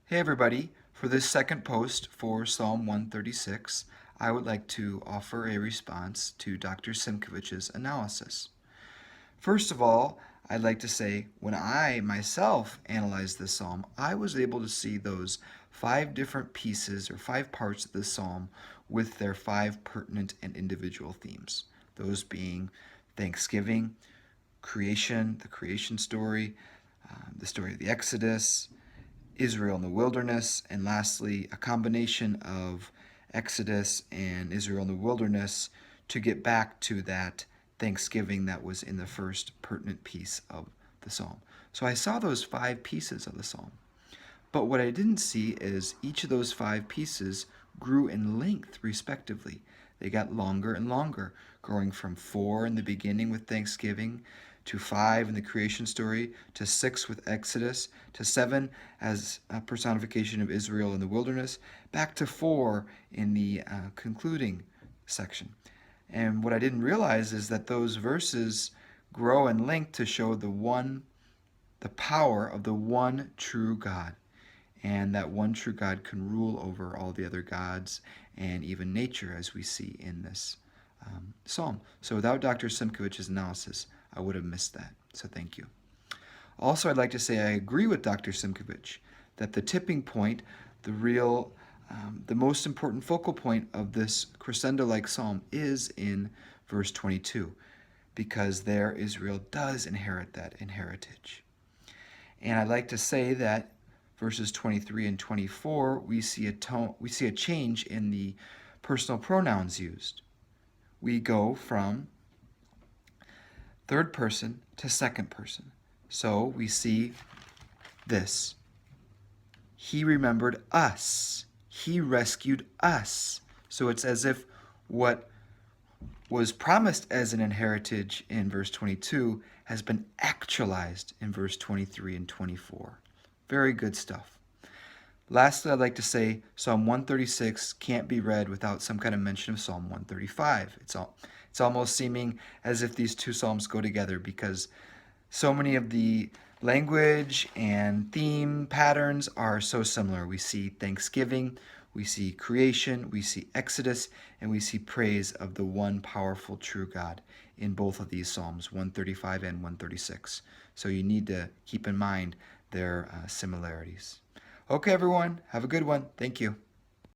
Hey everybody, for this second post for Psalm 136, I would like to offer a response to Dr. Simkovich's analysis. First of all, I'd like to say when I myself analyzed this psalm, I was able to see those five different pieces or five parts of the psalm with their five pertinent and individual themes. Those being thanksgiving, creation, the creation story, the story of the Exodus, Israel in the wilderness, and lastly, a combination of Exodus and Israel in the wilderness to get back to that thanksgiving that was in the first pertinent piece of the psalm. So I saw those five pieces of the psalm. But what I didn't see is each of those five pieces grew in length, respectively. They got longer and longer, growing from 4 in the beginning with Thanksgiving, to 5 in the creation story, to 6 with Exodus, to 7 as a personification of Israel in the wilderness, back to 4 in the concluding section. And what I didn't realize is that those verses grow in length to show the power of the one true God, and that one true God can rule over all the other gods and even nature, as we see in this psalm. So without Dr. Simkovich's analysis, I would have missed that. So thank you. Also, I'd like to say I agree with Dr. Simkovich that the tipping point, the most important focal point of this crescendo-like psalm is in verse 22, because there Israel does inherit that heritage. And I'd like to say that verses 23 and 24, we see a change in the personal pronouns used. We go from third person to second person. So we see this. He remembered us. He rescued us. So it's as if what was promised as an inheritance in verse 22 has been actualized in verse 23 and 24. Very good stuff. Lastly, I'd like to say Psalm 136 can't be read without some kind of mention of Psalm 135. It's almost seeming as if these two psalms go together, because so many of the language and theme patterns are so similar. We see thanksgiving, we see creation, we see Exodus, and we see praise of the one powerful true God in both of these Psalms, 135 and 136. So you need to keep in mind their similarities. Okay, everyone, have a good one. Thank you.